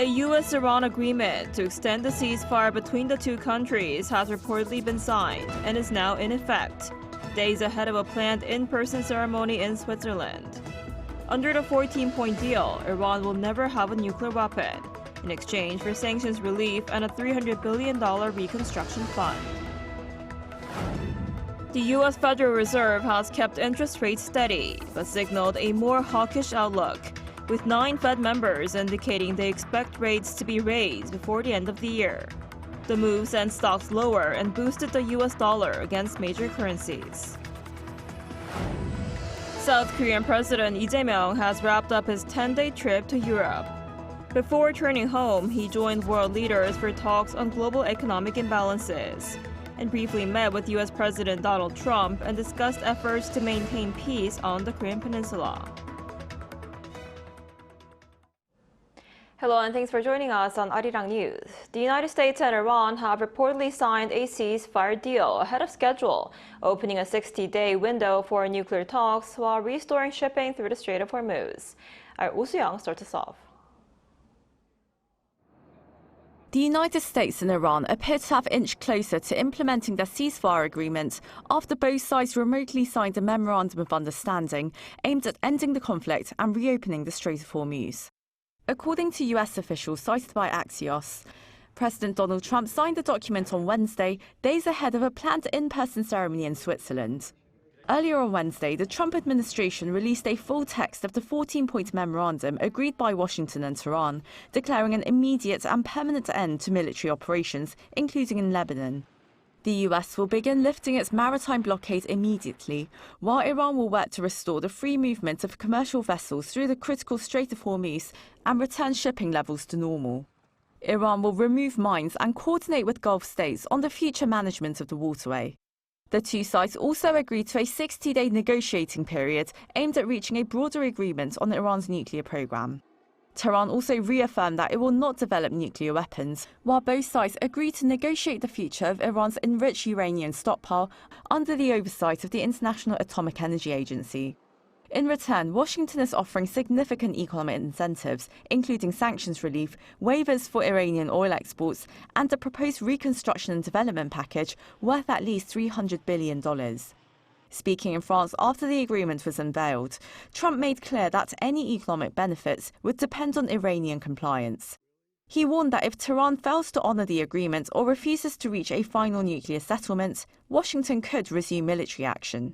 U.S.-Iran agreement to extend the ceasefire between the two countries has reportedly been signed and is now in effect, days ahead of a planned in-person ceremony in Switzerland. Under the 14-point deal, Iran will never have a nuclear weapon, in exchange for sanctions relief and a $300 billion reconstruction fund. The U.S. Federal Reserve has kept interest rates steady, but signaled a more hawkish outlook, with 9 Fed members indicating they expect rates to be raised before the end of the year. The move sent stocks lower and boosted the U.S. dollar against major currencies. South Korean President Lee Jae-myung has wrapped up his 10-day trip to Europe. Before returning home, he joined world leaders for talks on global economic imbalances, and briefly met with U.S. President Donald Trump and discussed efforts to maintain peace on the Korean Peninsula. Hello and thanks for joining us on Arirang News. The United States and Iran have reportedly signed a ceasefire deal ahead of schedule, opening a 60-day window for nuclear talks while restoring shipping through the Strait of Hormuz. Our Woo Soo-young starts us off. The United States and Iran appear to have inched closer to implementing their ceasefire agreement after both sides remotely signed a memorandum of understanding aimed at ending the conflict and reopening the Strait of Hormuz. According to U.S. officials cited by Axios, President Donald Trump signed the document on Wednesday, days ahead of a planned in-person ceremony in Switzerland. Earlier on Wednesday, the Trump administration released a full text of the 14-point memorandum agreed by Washington and Tehran, declaring an immediate and permanent end to military operations, including in Lebanon. The U.S. will begin lifting its maritime blockade immediately, while Iran will work to restore the free movement of commercial vessels through the critical Strait of Hormuz and return shipping levels to normal. Iran will remove mines and coordinate with Gulf states on the future management of the waterway. The two sides also agreed to a 60-day negotiating period aimed at reaching a broader agreement on Iran's nuclear program. Tehran also reaffirmed that it will not develop nuclear weapons, while both sides agreed to negotiate the future of Iran's enriched uranium stockpile under the oversight of the International Atomic Energy Agency. In return, Washington is offering significant economic incentives, including sanctions relief, waivers for Iranian oil exports, and a proposed reconstruction and development package worth at least $300 billion. Speaking in France after the agreement was unveiled, Trump made clear that any economic benefits would depend on Iranian compliance. He warned that if Tehran fails to honor the agreement or refuses to reach a final nuclear settlement, Washington could resume military action.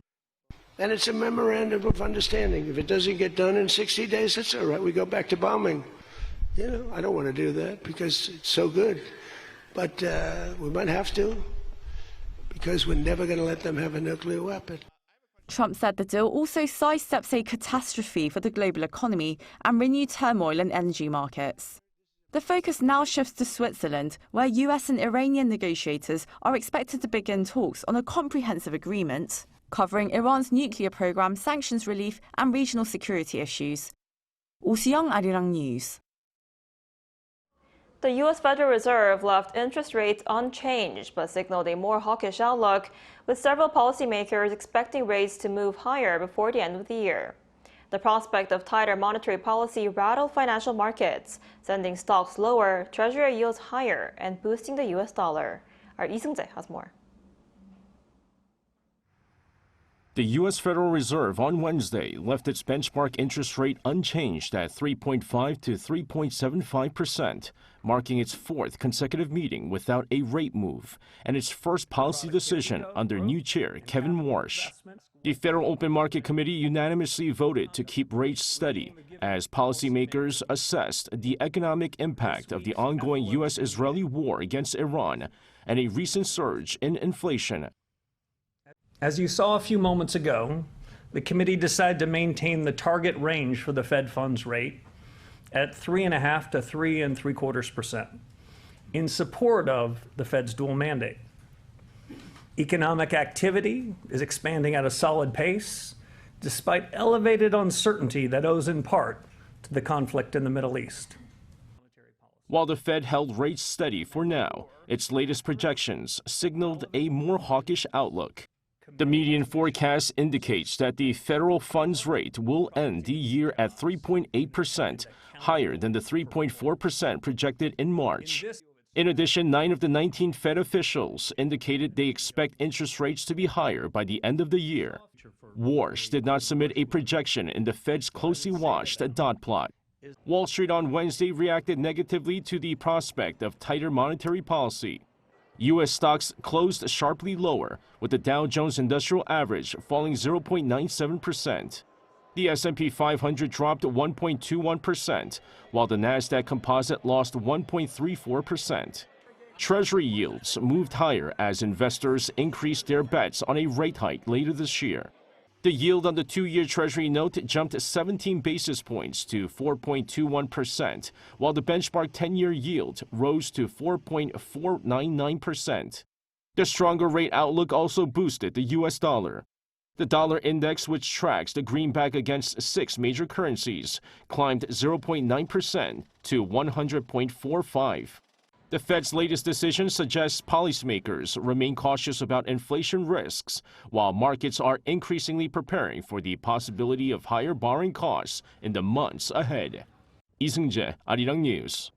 And it's a memorandum of understanding. If it doesn't get done in 60 days, that's all right. We go back to bombing. You know, I don't want to do that because it's so good. But we might have to, because we're never going to let them have a nuclear weapon. Trump said the deal also sidesteps a catastrophe for the global economy and renewed turmoil in energy markets. The focus now shifts to Switzerland, where US and Iranian negotiators are expected to begin talks on a comprehensive agreement covering Iran's nuclear program, sanctions relief, and regional security issues. Woo Soo-young, Arirang News. The U.S. Federal Reserve left interest rates unchanged but signaled a more hawkish outlook, with several policymakers expecting rates to move higher before the end of the year. The prospect of tighter monetary policy rattled financial markets, sending stocks lower, Treasury yields higher, and boosting the U.S. dollar. Our Lee Seung-jae has more. The U.S. Federal Reserve on Wednesday left its benchmark interest rate unchanged at 3.5 to 3.75%, marking its fourth consecutive meeting without a rate move, and its first policy decision under new chair Kevin Warsh. The Federal Open Market Committee unanimously voted to keep rates steady as policymakers assessed the economic impact of the ongoing U.S.-Israeli war against Iran and a recent surge in inflation. As you saw a few moments ago, the committee decided to maintain the target range for the Fed funds rate at 3.5% to 3.75% in support of the Fed's dual mandate. Economic activity is expanding at a solid pace, despite elevated uncertainty that owes in part to the conflict in the Middle East. While the Fed held rates steady for now, its latest projections signaled a more hawkish outlook. The median forecast indicates that the federal funds rate will end the year at 3.8%, higher than the 3.4% projected in March. In addition, 9 of the 19 Fed officials indicated they expect interest rates to be higher by the end of the year. Warsh did not submit a projection in the Fed's closely watched dot plot. Wall Street on Wednesday reacted negatively to the prospect of tighter monetary policy. U.S. stocks closed sharply lower, with the Dow Jones Industrial Average falling 0.97%. The S&P 500 dropped 1.21%, while the Nasdaq Composite lost 1.34%. Treasury yields moved higher as investors increased their bets on a rate hike later this year. The yield on the 2-year Treasury note jumped 17 basis points to 4.21%, while the benchmark 10-year yield rose to 4.499%. The stronger rate outlook also boosted the U.S. dollar. The dollar index, which tracks the greenback against 6 major currencies, climbed 0.9% to 100.45. The Fed's latest decision suggests policymakers remain cautious about inflation risks, while markets are increasingly preparing for the possibility of higher borrowing costs in the months ahead. 이승재, Arirang News.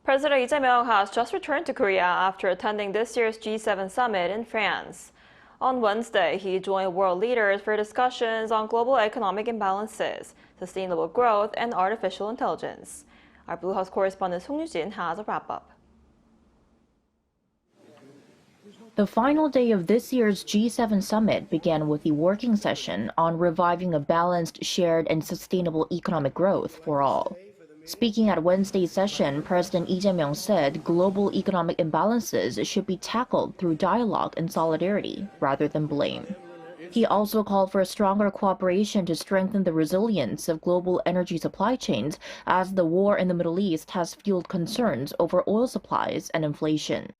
President Lee Jae-myung has just returned to Korea after attending this year's G7 summit in France. On Wednesday, he joined world leaders for discussions on global economic imbalances, sustainable growth, and artificial intelligence. Our Blue House correspondent Song Yu-jin has a wrap-up. The final day of this year's G7 summit began with the working session on reviving a balanced, shared, and sustainable economic growth for all. Speaking at Wednesday's session, President Lee Jae-myung said global economic imbalances should be tackled through dialogue and solidarity rather than blame. He also called for a stronger cooperation to strengthen the resilience of global energy supply chains as the war in the Middle East has fueled concerns over oil supplies and inflation.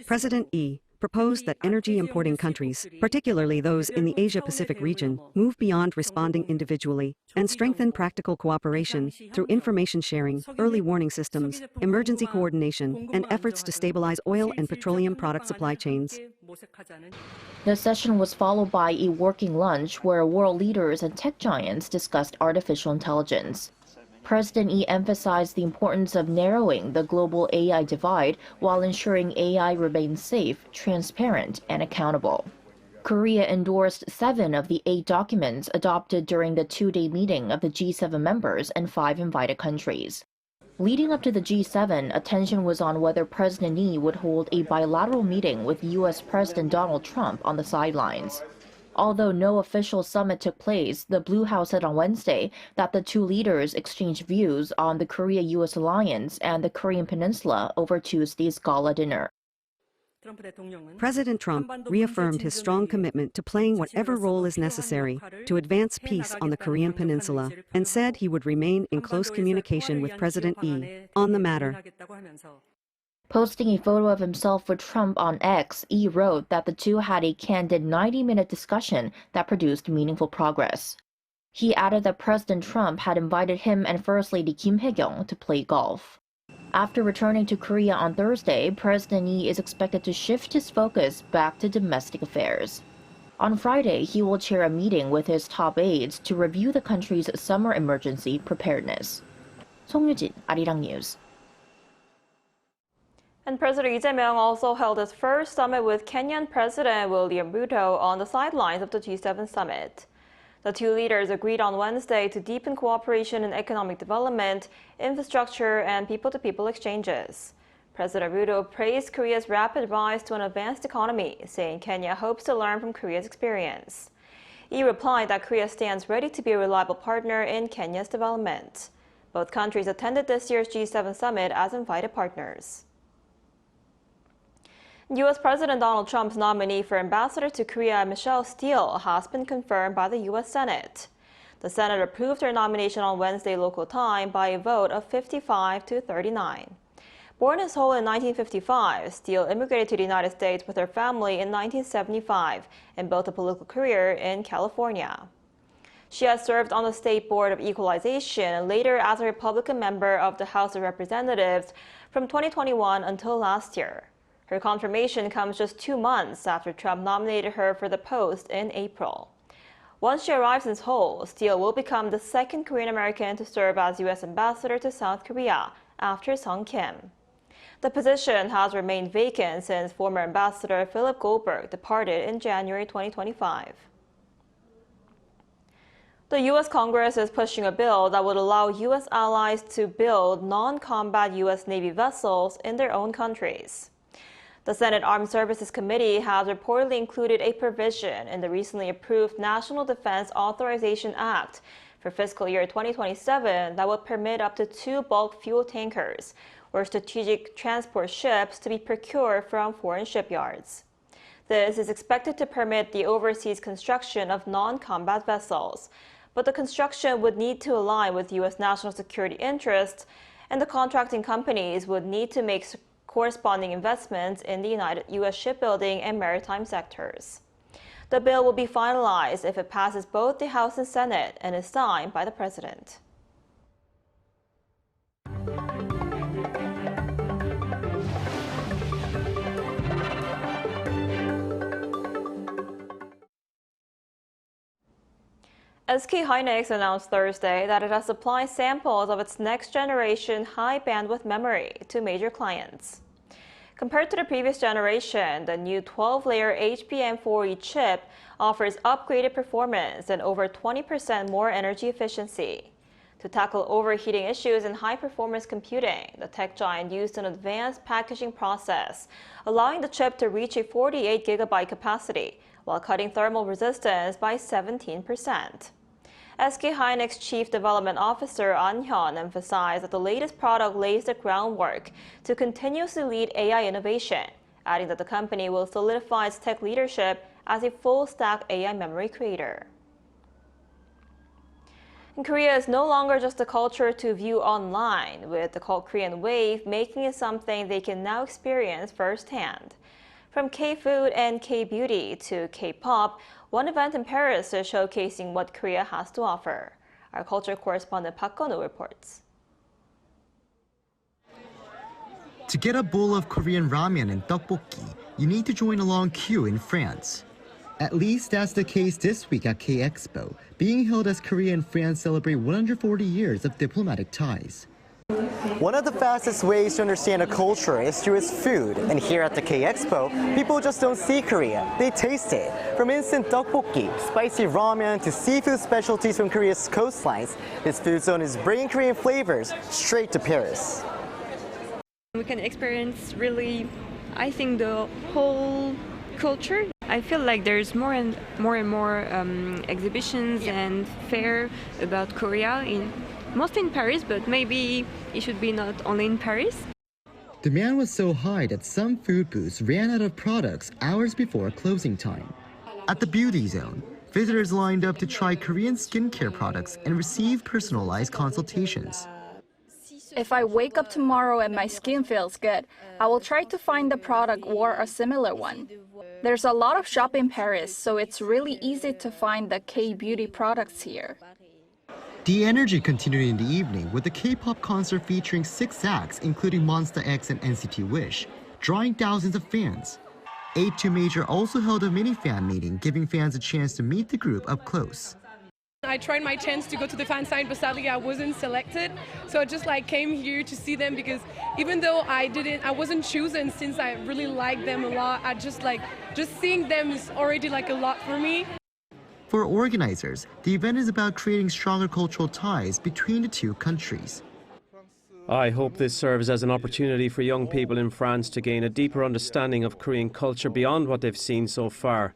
President Lee proposed that energy importing countries, particularly those in the Asia-Pacific region, move beyond responding individually and strengthen practical cooperation through information sharing, early warning systems, emergency coordination, and efforts to stabilize oil and petroleum product supply chains. The session was followed by a working lunch where world leaders and tech giants discussed artificial intelligence. President Lee emphasized the importance of narrowing the global AI divide while ensuring AI remains safe, transparent, and accountable. Korea endorsed 7 of the 8 documents adopted during the 2-day meeting of the G7 members and 5 invited countries. Leading up to the G7, attention was on whether President Lee would hold a bilateral meeting with U.S. President Donald Trump on the sidelines. Although no official summit took place, the Blue House said on Wednesday that the two leaders exchanged views on the Korea-U.S. alliance and the Korean Peninsula over Tuesday's gala dinner. President Trump reaffirmed his strong commitment to playing whatever role is necessary to advance peace on the Korean Peninsula and said he would remain in close communication with President Lee on the matter. Posting a photo of himself with Trump on X, Lee wrote that the two had a candid 90-minute discussion that produced meaningful progress. He added that President Trump had invited him and First Lady Kim Hae-kyung to play golf. After returning to Korea on Thursday, President Lee is expected to shift his focus back to domestic affairs. On Friday, he will chair a meeting with his top aides to review the country's summer emergency preparedness. Song Yu-jin, Arirang News. And President Lee Jae-myung also held his first summit with Kenyan President Ruto on the sidelines of the G7 summit. The two leaders agreed on Wednesday to deepen cooperation in economic development, infrastructure, and people-to-people exchanges. President Ruto praised Korea's rapid rise to an advanced economy, saying Kenya hopes to learn from Korea's experience. He replied that Korea stands ready to be a reliable partner in Kenya's development. Both countries attended this year's G7 summit as invited partners. U.S. President Donald Trump's nominee for ambassador to Korea, Michelle Steele, has been confirmed by the U.S. Senate. The Senate approved her nomination on Wednesday local time by a vote of 55 to 39. Born in Seoul in 1955, Steele immigrated to the United States with her family in 1975 and built a political career in California. She has served on the State Board of Equalization and later as a Republican member of the House of Representatives from 2021 until last year. Her confirmation comes just 2 months after Trump nominated her for the post in April. Once she arrives in Seoul, Steele will become the second Korean American to serve as U.S. ambassador to South Korea after Sung Kim. The position has remained vacant since former ambassador Philip Goldberg departed in January 2025. The U.S. Congress is pushing a bill that would allow U.S. allies to build non-combat U.S. Navy vessels in their own countries. The Senate Armed Services Committee has reportedly included a provision in the recently approved National Defense Authorization Act for fiscal year 2027 that would permit up to 2 bulk fuel tankers or strategic transport ships to be procured from foreign shipyards. This is expected to permit the overseas construction of non-combat vessels, but the construction would need to align with U.S. national security interests, and the contracting companies would need to make corresponding investments in the U.S. shipbuilding and maritime sectors. The bill will be finalized if it passes both the House and Senate and is signed by the President. SK hynix announced Thursday that it has supplied samples of its next-generation high-bandwidth memory to major clients. Compared to the previous generation, the new 12-layer HBM4E chip offers upgraded performance and over 20% more energy efficiency. To tackle overheating issues in high-performance computing, the tech giant used an advanced packaging process, allowing the chip to reach a 48GB capacity, while cutting thermal resistance by 17%. SK hynix Chief Development Officer An Hyun emphasized that the latest product lays the groundwork to continuously lead AI innovation, adding that the company will solidify its tech leadership as a full-stack AI memory creator. And Korea is no longer just a culture to view online, with the Korean wave making it something they can now experience firsthand. From K-food and K-beauty to K-pop, one event in Paris is showcasing what Korea has to offer. Our culture correspondent Park Gun-woo reports. To get a bowl of Korean ramen and tteokbokki, you need to join a long queue in France. At least that's the case this week at K-Expo, being held as Korea and France celebrate 140 years of diplomatic ties. One of the fastest ways to understand a culture is through its food, and here at the K-Expo, people just don't see Korea, they taste it. From instant tteokbokki, spicy ramen, to seafood specialties from Korea's coastlines, this food zone is bringing Korean flavors straight to Paris. We can experience really, I think, the whole culture. I feel like there's more and more exhibitions and fair about Korea, mostly in Paris, but maybe it should be not only in Paris. Demand was so high that some food booths ran out of products hours before closing time. At the beauty zone, visitors lined up to try Korean skincare products and receive personalized consultations. If I wake up tomorrow and my skin feels good, I will try to find a product or a similar one. There's a lot of shops in Paris, so it's really easy to find the K-beauty products here. The energy continued in the evening with a K-pop concert featuring 6 acts, including Monsta X and NCT Wish, drawing thousands of fans. A2 Major also held a mini fan meeting, giving fans a chance to meet the group up close. I tried my chance to go to the fan sign, but sadly I wasn't selected. So I just came here to see them, because even though I wasn't chosen, since I really like them a lot, I just seeing them is already a lot for me. For organizers, the event is about creating stronger cultural ties between the two countries. I hope this serves as an opportunity for young people in France to gain a deeper understanding of Korean culture beyond what they've seen so far.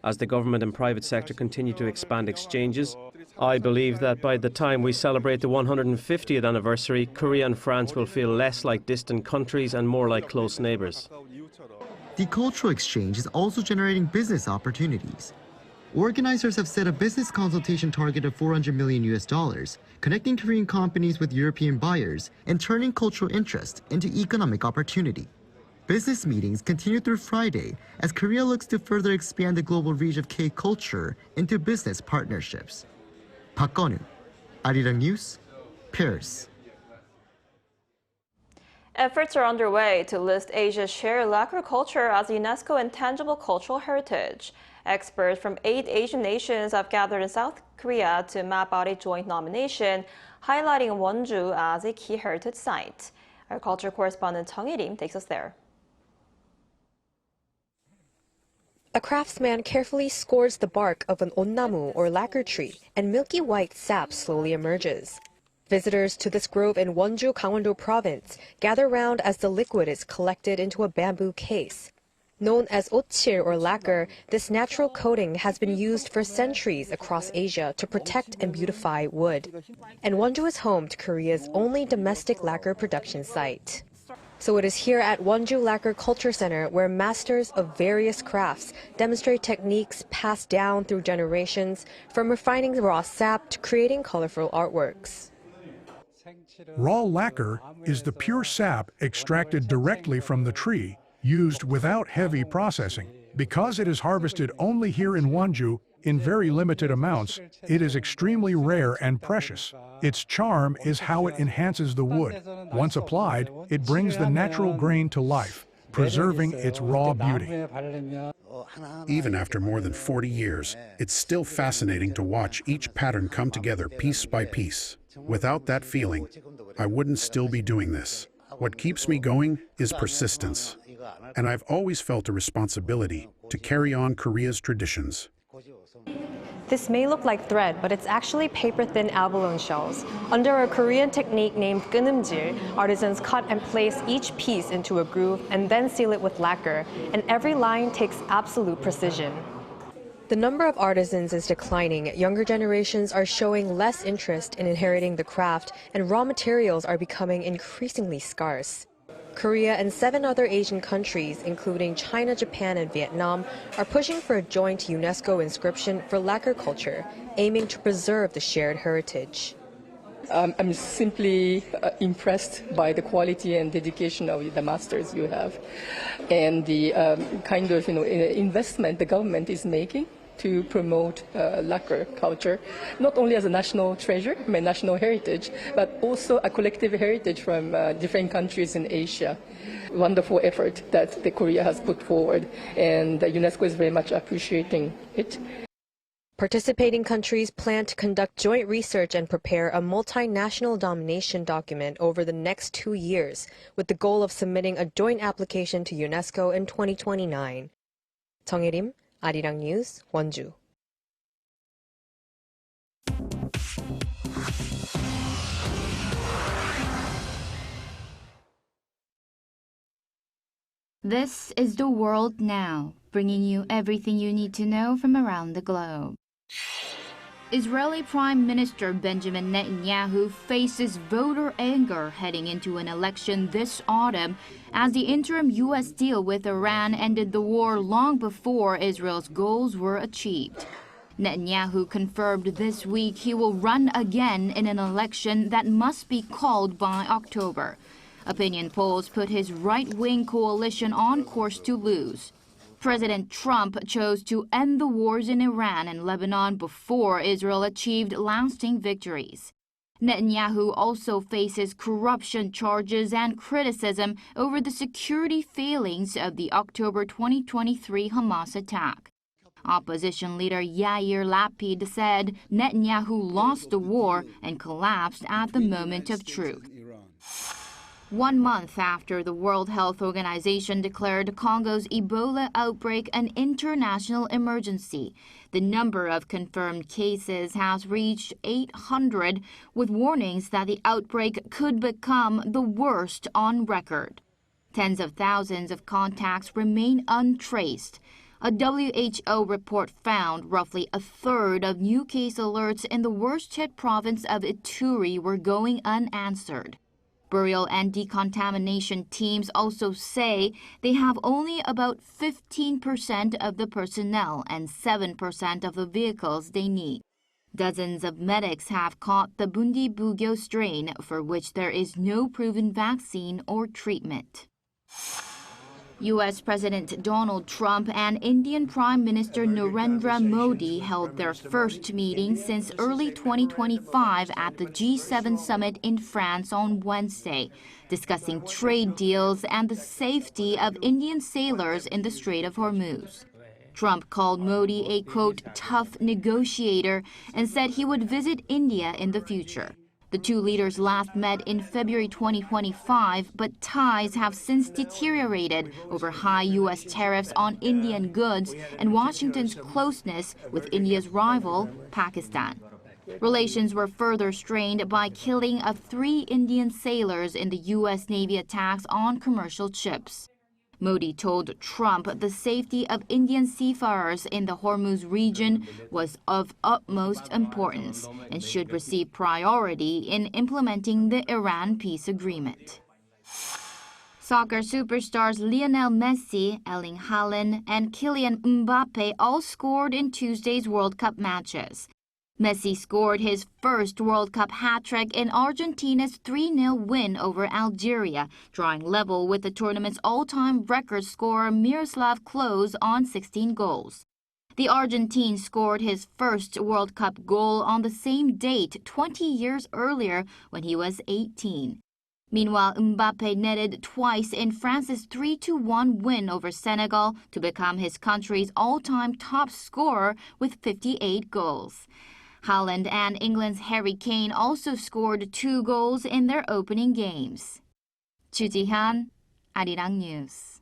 As the government and private sector continue to expand exchanges, I believe that by the time we celebrate the 150th anniversary, Korea and France will feel less like distant countries and more like close neighbors. The cultural exchange is also generating business opportunities. Organizers have set a business consultation target of $400 million, connecting Korean companies with European buyers and turning cultural interest into economic opportunity. Business meetings continue through Friday as Korea looks to further expand the global reach of K-culture into business partnerships. Park Gun-woo, Arirang News, Paris. Efforts are underway to list Asia's shared lacquer culture as UNESCO Intangible Cultural Heritage. Experts from 8 Asian nations have gathered in South Korea to map out a joint nomination, highlighting Wonju as a key heritage site. Our culture correspondent Chung Il-im takes us there. A craftsman carefully scores the bark of an onnamu or lacquer tree, and milky white sap slowly emerges. Visitors to this grove in Wonju, Gangwon-do province gather round as the liquid is collected into a bamboo case. Known as ochil or lacquer, this natural coating has been used for centuries across Asia to protect and beautify wood. And Wonju is home to Korea's only domestic lacquer production site. So it is here at Wonju Lacquer Culture Center where masters of various crafts demonstrate techniques passed down through generations, from refining raw sap to creating colorful artworks. Raw lacquer is the pure sap extracted directly from the tree, used without heavy processing. Because it is harvested only here in Wonju in very limited amounts, it is extremely rare and precious. Its charm is how it enhances the wood. Once applied, it brings the natural grain to life, preserving its raw beauty. Even after more than 40 years, it's still fascinating to watch each pattern come together piece by piece. Without that feeling, I wouldn't still be doing this. What keeps me going is persistence. And I've always felt a responsibility to carry on Korea's traditions. This may look like thread, but it's actually paper-thin abalone shells. Under a Korean technique named 끊음질, artisans cut and place each piece into a groove and then seal it with lacquer, and every line takes absolute precision. The number of artisans is declining. Younger generations are showing less interest in inheriting the craft, and raw materials are becoming increasingly scarce. Korea and 7 other Asian countries, including China, Japan, and Vietnam, are pushing for a joint UNESCO inscription for lacquer culture, aiming to preserve the shared heritage. I'm simply impressed by the quality and dedication of the masters you have, and the kind of investment the government is making to promote lacquer culture, not only as a national treasure, national heritage, but also a collective heritage from different countries in Asia. Wonderful effort that the Korea has put forward, and UNESCO is very much appreciating it. Participating countries plan to conduct joint research and prepare a multinational domination document over the next 2 years, with the goal of submitting a joint application to UNESCO in 2029. Chung Il-im, Arirang News, Wonju. This is The World Now, bringing you everything you need to know from around the globe. Israeli Prime Minister Benjamin Netanyahu faces voter anger heading into an election this autumn as the interim U.S. deal with Iran ended the war long before Israel's goals were achieved. Netanyahu confirmed this week he will run again in an election that must be called by October. Opinion polls put his right-wing coalition on course to lose. President Trump chose to end the wars in Iran and Lebanon before Israel achieved lasting victories. Netanyahu also faces corruption charges and criticism over the security failings of the October 2023 Hamas attack. Opposition leader Yair Lapid said Netanyahu lost the war and collapsed at the moment of truth. 1 month after the World Health Organization declared Congo's Ebola outbreak an international emergency, the number of confirmed cases has reached 800, with warnings that the outbreak could become the worst on record. Tens of thousands of contacts remain untraced. A WHO report found roughly a third of new case alerts in the worst-hit province of Ituri were going unanswered. Burial and decontamination teams also say they have only about 15% of the personnel and 7% of the vehicles they need. Dozens of medics have caught the Bundibugyo strain, for which there is no proven vaccine or treatment. U.S. President Donald Trump and Indian Prime Minister Narendra Modi held their first meeting since early 2025 at the G7 summit in France on Wednesday, discussing trade deals and the safety of Indian sailors in the Strait of Hormuz. Trump called Modi a, quote, tough negotiator and said he would visit India in the future. The two leaders last met in February 2025, but ties have since deteriorated over high U.S. tariffs on Indian goods and Washington's closeness with India's rival, Pakistan. Relations were further strained by killing of 3 Indian sailors in the U.S. Navy attacks on commercial ships. Modi told Trump the safety of Indian seafarers in the Hormuz region was of utmost importance and should receive priority in implementing the Iran peace agreement. Soccer superstars Lionel Messi, Erling Haaland, and Kylian Mbappe all scored in Tuesday's World Cup matches. Messi scored his first World Cup hat-trick in Argentina's 3-0 win over Algeria, drawing level with the tournament's all-time record scorer Miroslav Klose on 16 goals. The Argentine scored his first World Cup goal on the same date 20 years earlier when he was 18. Meanwhile, Mbappe netted twice in France's 3-1 win over Senegal to become his country's all-time top scorer with 58 goals. Haaland and England's Harry Kane also scored 2 goals in their opening games. Chu Ji-han, Arirang News.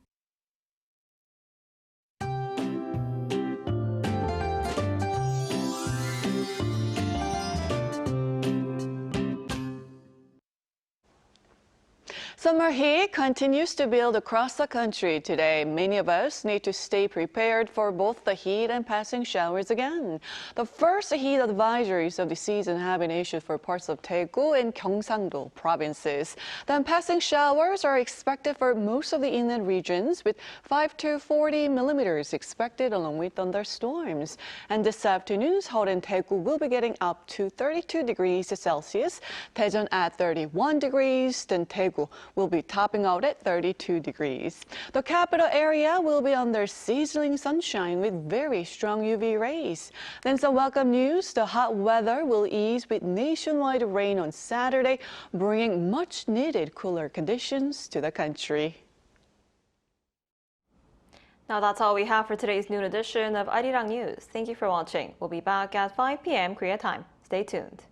Summer heat continues to build across the country today. Many of us need to stay prepared for both the heat and passing showers again. The first heat advisories of the season have been issued for parts of Daegu and Gyeongsang-do provinces. Then passing showers are expected for most of the inland regions, with 5 to 40 millimeters expected along with thunderstorms. And this afternoon's hot in Daegu will be getting up to 32 degrees Celsius, Daejeon at 31 degrees, then Daegu will be topping out at 32 degrees. The capital area will be under sizzling sunshine with very strong UV rays. Then some welcome news. The hot weather will ease with nationwide rain on Saturday, bringing much needed cooler conditions to the country. Now that's all we have for today's noon edition of Arirang News. Thank you for watching. We'll be back at 5 p.m. Korea time. Stay tuned.